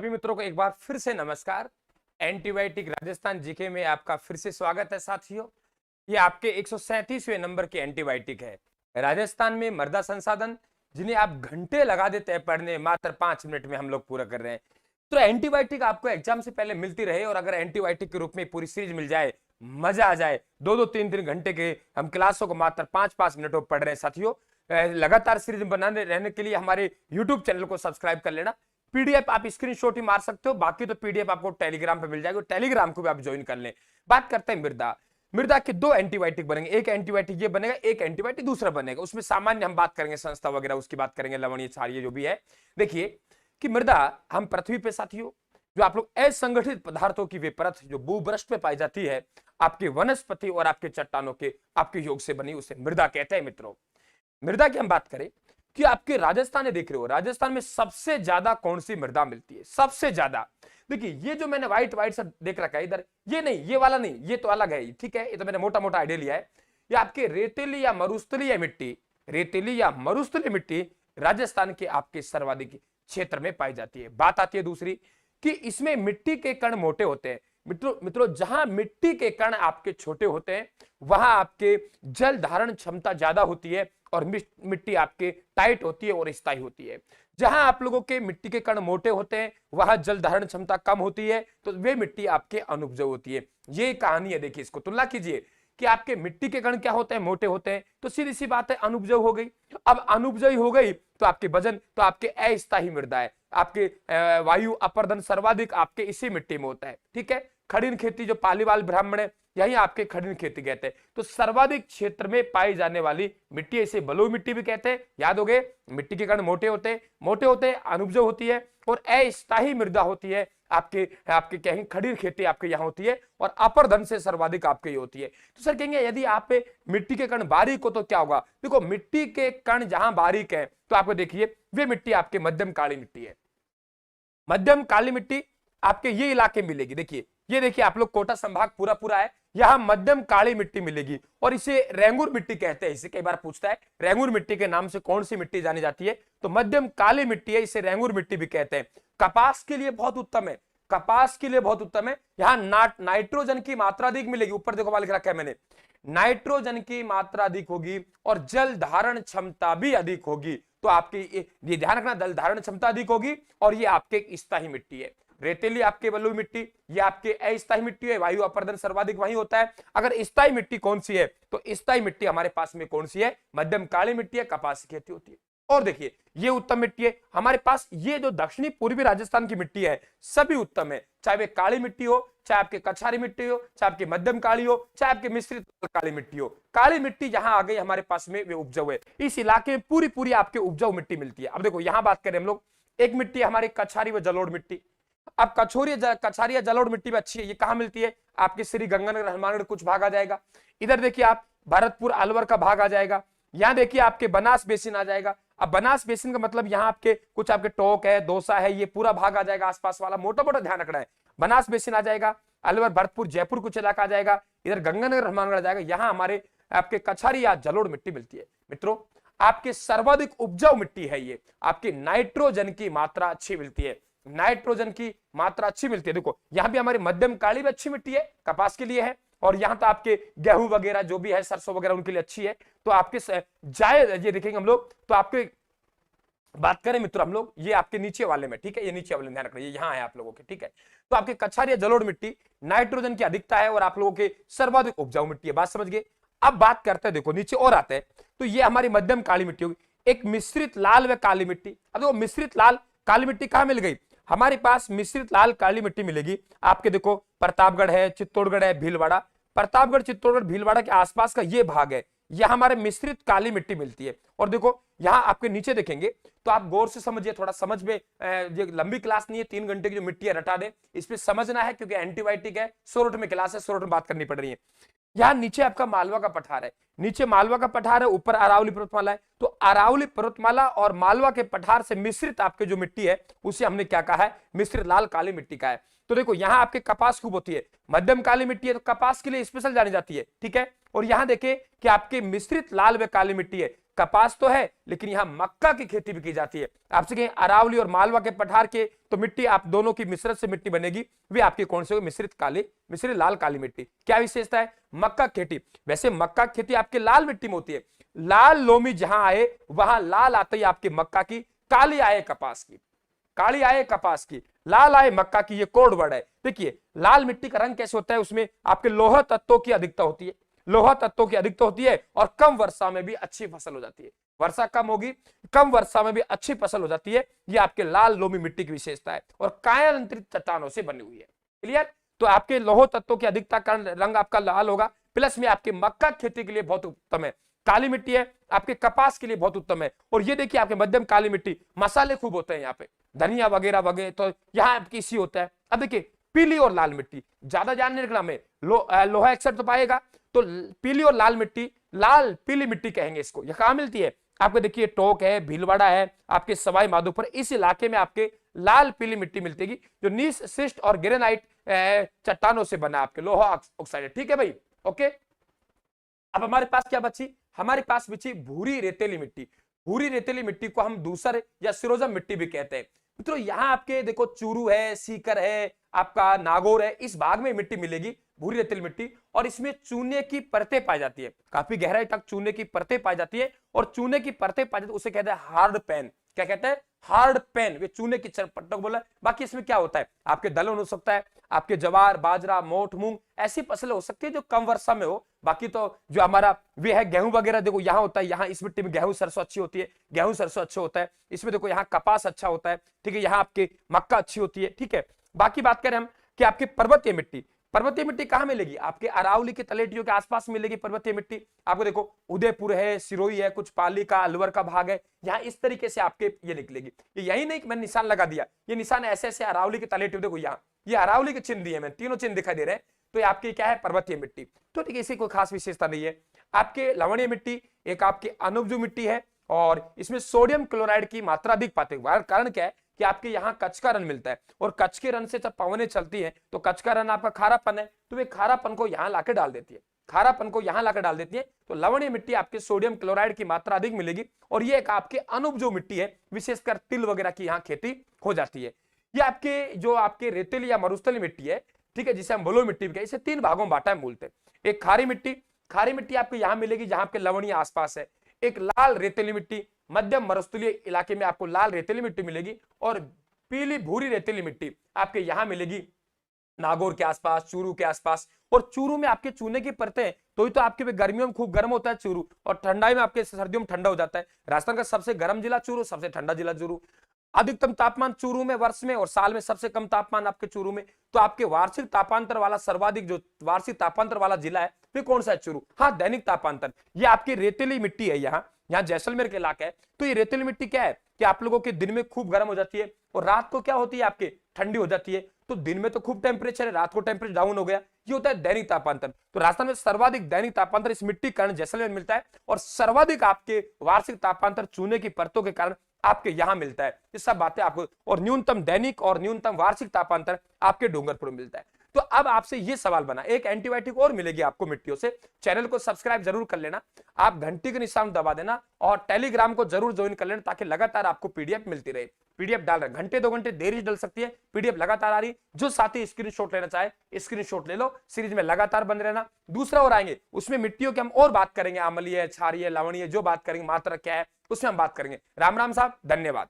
सभी मित्रों को एक बार फिर से नमस्कार। एंटीबायोटिक राजस्थान जीके में आपका फिर से स्वागत है साथियों। ये आपके 137वें नंबर की एंटीबायोटिक है। राजस्थान में मृदा संसाधन जिन्हें आप घंटे लगा देते हैं पढ़ने, मात्र 5 मिनट में हम लोग पूरा कर रहे हैं। तो एंटीबायोटिक आपको एग्जाम से पहले मिलती रहे और अगर एंटीबायोटिक के रूप में पूरी सीरीज मिल जाए, मजा आ जाए। 2-2, 3-3 घंटे के हम क्लासों को मात्र 5-5 मिनट में पढ़ रहे हैं साथियों। लगातार सीरीज बनाने रहने के लिए हमारे यूट्यूब चैनल को सब्सक्राइब कर लेना। पीडीएफ आप स्क्रीनशॉट ही मार सकते हो, बाकी तो पीडीएफ आपको टेलीग्राम पे मिल जाएगी, टेलीग्राम को भी आप ज्वाइन कर लें। बात करते हैं मृदा के 2 एंटीबायोटिक बनेंगे, एक एंटीबायोटिक ये बनेगा, एक एंटीबायोटिक दूसरा बनेगा। उसमें सामान्य हम बात करेंगे, संस्था वगैरह उसकी बात करेंगे, लवणीय क्षारीय जो भी है। देखिए कि मृदा हम पृथ्वी पे साथियों जो आप लोग असंगठित पदार्थों की वे परत जो भूपृष्ठ पे पाई जाती है, आपके वनस्पति और आपके चट्टानों के आपके योग से बनी, उसे मृदा कहते हैं मित्रों। मृदा की हम बात करें कि आपके राजस्थान में देख रहे हो, राजस्थान में सबसे ज्यादा कौन सी मृदा मिलती है? सबसे ज्यादा देखिए ये जो मैंने व्हाइट व्हाइट सा देख रखा है इधर, ये नहीं, ये वाला नहीं, ये तो अलग है, ठीक है। ये तो मैंने मोटा मोटा आइडिया लिया है। ये आपके रेतीली या मरुस्थलीय मिट्टी, रेतीली या मरुस्थलीय मिट्टी राजस्थान के आपके सर्वाधिक क्षेत्र में पाई जाती है। बात आती है दूसरी कि इसमें मिट्टी के कण मोटे होते हैं। मित्रों जहां मिट्टी के कण आपके छोटे होते हैं वहां आपके जल धारण क्षमता ज्यादा होती है और मिट्टी आपके टाइट होती है और स्थायी होती है। जहां आप लोगों के मिट्टी के कण मोटे होते हैं वहां जल धारण क्षमता कम होती है, तो वे मिट्टी आपके अनुपजाऊ होती है। ये कहानी है। देखिए इसको तुलना कीजिए कि आपके मिट्टी के कण क्या होते हैं? मोटे होते हैं, तो सीधी सी बात है अनुपजाऊ हो गई। अब अनुपजाऊ हो गई तो आपके वजन, तो आपके अस्थायी मृदा है। आपके वायु अपर्दन सर्वाधिक आपके इसी मिट्टी में होता है, ठीक है। खड़ीन खेती जो पालीवाल ब्राह्मण है, यही आपके खड़ीन खेती कहते हैं। तो सर्वाधिक क्षेत्र में पाई जाने वाली मिट्टी, इसे बलुई मिट्टी भी कहते हैं। याद हो गए, मिट्टी के कण मोटे होते हैं, अनुपजाऊ होती है और अस्थायी मृदा होती है। आपके आपके कहीं खड़ीर खेती आपके यहाँ होती है और अपर्दन से सर्वाधिक आपके ये होती है। तो सर कहेंगे यदि आप पे मिट्टी के कण बारीक हो तो क्या होगा? देखो मिट्टी के कण जहां बारीक है तो आपको देखिए वे मिट्टी आपके मध्यम काली मिट्टी है। मध्यम काली मिट्टी आपके ये इलाके मिलेगी। देखिए ये देखिए आप लोग कोटा संभाग पूरा पूरा है, यहां मध्यम काली मिट्टी मिलेगी और इसे रेंगुर मिट्टी कहते हैं। इसे कई बार पूछता है रेंगुर मिट्टी के नाम से कौन सी मिट्टी जानी जाती है, तो मध्यम काली मिट्टी है, इसे रेंगुर मिट्टी भी कहते हैं। कपास के लिए बहुत उत्तम है, कपास के लिए बहुत उत्तम है। यहाँ नाइट्रोजन की मात्रा अधिक मिलेगी। ऊपर देखो लिख रखा है मैंने, नाइट्रोजन की मात्रा अधिक होगी और जल धारण क्षमता भी अधिक होगी। तो आपकी ये ध्यान रखना, जल धारण क्षमता अधिक होगी और ये आपके स्थायी मिट्टी है। रेतीली आपके बलुई मिट्टी, ये आपके अस्थायी मिट्टी है। वायु अपर्दन सर्वाधिक वहीं होता है। अगर स्थायी मिट्टी कौन सी है, तो स्थायी मिट्टी हमारे पास में कौन सी है? मध्यम काली मिट्टी है, कपास की खेती होती है। और देखिए ये उत्तम मिट्टी है हमारे पास। ये जो दक्षिणी पूर्वी राजस्थान की मिट्टी है सभी उत्तम है, चाहे वे काली मिट्टी हो, चाहे आपके कछारी मिट्टी हो, चाहे आपकी मध्यम काली हो, चाहे आपके मिश्रित काली मिट्टी हो। काली मिट्टी जहां आ गई हमारे पास में वे उपजाऊ है। इस इलाके में पूरी पूरी आपके उपजाऊ मिट्टी मिलती है। अब देखो यहां बात करें हम लोग, एक मिट्टी हमारी कछारी व जलोढ़ मिट्टी। अब कछारी या जलोढ़ मिट्टी भी अच्छी है। ये कहां मिलती है? आपके श्री गंगानगर हनुमानगढ़ कुछ भाग आ जाएगा। इधर देखिए आप भरतपुर अलवर का भाग आ जाएगा। यहां देखिए आपके बनास बेसिन आ जाएगा। अब बनास बेसिन का मतलब यहाँ आपके कुछ आपके टोक है, दौसा है, ये पूरा भाग आ जाएगा। आसपास वाला मोटा मोटा ध्यान रखना है। बनास बेसिन आ जाएगा, अलवर भरतपुर जयपुर कुछ इलाका आ जाएगा, इधर गंगानगर हनुमानगढ़ आ जाएगा। यहाँ हमारे आपके कछारी या जलोढ़ मिट्टी मिलती है। मित्रों आपके सर्वाधिक उपजाऊ मिट्टी है ये। आपकी नाइट्रोजन की मात्रा अच्छी मिलती है, नाइट्रोजन की मात्रा अच्छी मिलती है। देखो यहाँ भी हमारी मध्यम काली भी अच्छी मिट्टी है, कपास के लिए है। और यहां तो आपके गेहूं वगैरह जो भी है, सरसों वगैरह उनके लिए अच्छी है। तो आपके जायद ये देखेंगे हम लोग, तो आपके बात करें मित्रों हम लोग ये आपके नीचे वाले में, ठीक है, ये नीचे वाले में ध्यान रखना, ये यहाँ है आप लोगों के, ठीक है। तो आपके कछारी या जलोढ़ मिट्टी नाइट्रोजन की अधिकता है और आप लोगों के सर्वाधिक उपजाऊ मिट्टी है। बात समझ गए? अब बात करते हैं, देखो नीचे और आते हैं, तो ये हमारी मध्यम काली मिट्टी होगी। एक मिश्रित लाल व काली मिट्टी। अब देखो मिश्रित लाल काली मिट्टी कहां मिल गई? हमारे पास मिश्रित लाल काली मिट्टी मिलेगी आपके, देखो प्रतापगढ़ है, चित्तौड़गढ़ है, भीलवाड़ा। प्रतापगढ़, चित्तौड़गढ़, भीलवाड़ा के आसपास का ये भाग है, यह हमारे मिश्रित काली मिट्टी मिलती है। और देखो यहां आपके नीचे देखेंगे तो आप गौर से समझिए, थोड़ा समझ में, ये लंबी क्लास नहीं है, 3 घंटे की जो मिट्टी है रटा दे, इसमें समझना है क्योंकि एंटीबायोटिक है, सोरठ में क्लास है, सोरठ में बात करनी पड़ रही है। यहाँ नीचे आपका मालवा का पठार है, नीचे मालवा का पठार है, ऊपर अरावली पर्वतमाला है। तो अरावली पर्वतमाला और मालवा के पठार से मिश्रित आपके जो मिट्टी है उसे हमने क्या कहा है? मिश्रित लाल काली मिट्टी का है। तो देखो यहाँ आपके कपास खूब होती है, मध्यम काली मिट्टी है तो कपास के लिए स्पेशल जानी जाती है, ठीक है। और यहाँ देखिए कि आपके मिश्रित लाल व काली मिट्टी है, कपास तो है, लेकिन यहाँ मक्का की खेती भी की जाती है। आपसे कहें अरावली और मालवा के पठार के, तो मिट्टी आप दोनों की मिश्रित से मिट्टी बनेगी, वे आपकी कौन सी होगी? मिश्रित लाल काली मिट्टी। क्या विशेषता है? मक्का खेती। वैसे मक्का खेती आपके लाल मिट्टी में होती है, लाल लोमी जहां आए वहां लाल आते ही आपकी मक्का की, काली आए कपास की, काली आए कपास की, लाल आए मक्का की, ये कोड वर्ड है। देखिए लाल मिट्टी का रंग कैसे होता है? उसमें आपके लोह तत्वों की अधिकता होती है, लोहा तत्वों की अधिकता होती है, और कम वर्षा में भी अच्छी फसल हो जाती है। वर्षा कम होगी, कम वर्षा में भी अच्छी फसल हो जाती है। ये आपके लाल लोमी मिट्टी की विशेषता है, और कायांतरित चट्टानों से बनी हुई है। क्लियर? तो आपके लोह तत्वों की अधिकता का रंग आपका लाल होगा, प्लस में आपकी मक्का खेती के लिए बहुत उत्तम है। काली मिट्टी है आपके कपास के लिए बहुत उत्तम है। और ये देखिए आपके मध्यम काली मिट्टी, मसाले खूब होते हैं यहाँ पे, धनिया वगैरह वगैरह, तो यहाँ आपकी इसी होता है। अब देखिए पीली और लाल मिट्टी, ज्यादा जानने का नाम है, लोहा अक्सर तो पाएगा, तो पीली और लाल मिट्टी, लाल पीली मिट्टी कहेंगे इसको। यह कहां मिलती है? आपको देखिए टोक है, भीलवाड़ा है, आपके सवाई माधोपुर, इस इलाके में आपके लाल पीली मिट्टी मिलती है, जो नीस शिष्ट और ग्रेनाइट चट्टानों से बना आपके लोहा ऑक्साइड है। ठीक है भाई, ओके। अब हमारे पास क्या बची? हमारे पास बची भूरी रेतीली मिट्टी। भूरी रेतीली मिट्टी को हम दूसर या सिरोजम मिट्टी भी कहते हैं। मित्रों यहाँ आपके देखो चूरू है, सीकर है, आपका नागौर है, इस भाग में मिट्टी मिलेगी भूरी रेतीली मिट्टी, और इसमें चूने की परतें पाई जाती है, काफी गहराई तक चूने की परतें पाई जाती है, और चूने की परतें पाई जाती है उसे कहते हैं हार्ड पैन। क्या कहते हैं? Hard pan. वे चूने की पट्टों को बोला। बाकी इसमें क्या होता है? आपके दलहन हो सकता है, आपके जवार, बाजरा, मोठ, मूंग, ऐसी फसलें हो सकती है जो कम वर्षा में हो। बाकी तो जो हमारा वे है गेहूं वगैरह, देखो यहाँ होता है, यहाँ इस मिट्टी में गेहूं सरसों अच्छी होती है, गेहूं सरसों अच्छा होता है। इसमें देखो यहाँ कपास अच्छा होता है, ठीक है, यहाँ आपकी मक्का अच्छी होती है। ठीक है, बाकी बात करें हम कि आपकी पर्वतीय मिट्टी, पर्वतीय मिट्टी कहां मिलेगी? आपके अरावली के तलेटियों के आसपास मिलेगी पर्वतीय मिट्टी। आपको देखो उदयपुर है, सिरोही है, कुछ पाली का, अलवर का भाग है, यहाँ इस तरीके से आपके ये निकलेगी। ये यही नहीं कि मैंने निशान लगा दिया, ये निशान ऐसे ऐसे अरावली के तलेटियों, देखो यहाँ ये अरावली के चिन्ह दिए, मैं तीनों चिन्ह दिखाई दे रहे हैं, तो ये आपकी क्या है? पर्वतीय मिट्टी। तो ठीक है, इसी कोई खास विशेषता नहीं है। आपके लवणीय मिट्टी, एक आपकी अनुपजु मिट्टी है, और इसमें सोडियम क्लोराइड की मात्रा अधिक पाते हैं। कारण क्या है कि आपके यहाँ कच्छ का रन मिलता है, और कच्छ के रन से जब पवनें चलती हैं तो कच्छ का रन आपका खारापन है, तो वे खारापन को यहाँ लाके डाल देती है, खारापन को यहाँ लाकर डाल देती है। तो लवणीय मिट्टी आपके सोडियम क्लोराइड की मात्रा अधिक मिलेगी, और ये एक आपके अनुपजो मिट्टी है, विशेषकर तिल वगैरह की यहाँ खेती हो जाती है। ये आपके जो आपके रेतीली या मरुस्थली मिट्टी है, ठीक है, जिसे हम बलुई मिट्टी भी कहते हैं, इसे तीन भागों में बांटा है मूलतः। एक खारी मिट्टी, खारी मिट्टी आपको यहाँ मिलेगी जहां पे लवणीय आसपास है। एक लाल रेतीली मिट्टी, मध्यम मरुस्थलीय इलाके में आपको लाल रेतीली मिट्टी मिलेगी, और पीली भूरी रेतीली मिट्टी आपके यहां मिलेगी नागौर के आसपास, चूरू के आसपास। और चूरू में आपके चूने की परतें, तो ही तो आपके गर्मियों में खूब गर्म होता है चूरू, और ठंडाई में आपके सर्दियों में ठंडा हो जाता है। राजस्थान का सबसे गर्म जिला चूरू, सबसे ठंडा जिला चूरू। अधिकतम तापमान चूरू में वर्ष में, और साल में सबसे कम तापमान आपके चूरू में। तो आपके वार्षिक तापांतर वाला सर्वाधिक जो वार्षिक तापांतर वाला जिला है वे कौन सा है? चूरू। हाँ, दैनिक तापांतर, ये आपकी रेतीली मिट्टी है। यहाँ जैसलमेर के इलाका है, तो ये रेतीली मिट्टी क्या है कि आप लोगों के दिन में खूब गर्म हो जाती है, और रात को क्या होती है आपके? ठंडी हो जाती है। तो दिन में तो खूब टेम्परेचर है, रात को टेम्परेचर डाउन हो गया, ये होता है दैनिक तापांतर। तो राजस्थान में सर्वाधिक दैनिक तापांतर इस मिट्टी के कारण जैसलमेर में मिलता है, और सर्वाधिक आपके वार्षिक तापांतर चूने की परतों के कारण आपके यहां मिलता है। ये सब बातें आपको, और न्यूनतम दैनिक और न्यूनतम वार्षिक तापांतर आपके डूंगरपुर में मिलता है। तो अब आपसे ये सवाल बना, एक एंटीबायोटिक और मिलेगी आपको मिट्टियों से। चैनल को सब्सक्राइब जरूर कर लेना, आप घंटी के निशान दबा देना, और टेलीग्राम को जरूर ज्वाइन कर लेना, ताकि लगातार आपको पीडीएफ मिलती रहे। पीडीएफ डाल रहे, घंटे 2 घंटे देरी डल सकती है, पीडीएफ लगातार आ रही। जो साथी स्क्रीनशॉट लेना चाहे स्क्रीनशॉट ले लो, सीरीज में लगातार बने रहना। दूसरा और आएंगे, उसमें मिट्टियों की हम और बात करेंगे, अम्लीय, क्षारीय, लवणीय, जो बात करेंगे, मात्रा क्या है उसमें हम बात करेंगे। राम राम साहब, धन्यवाद।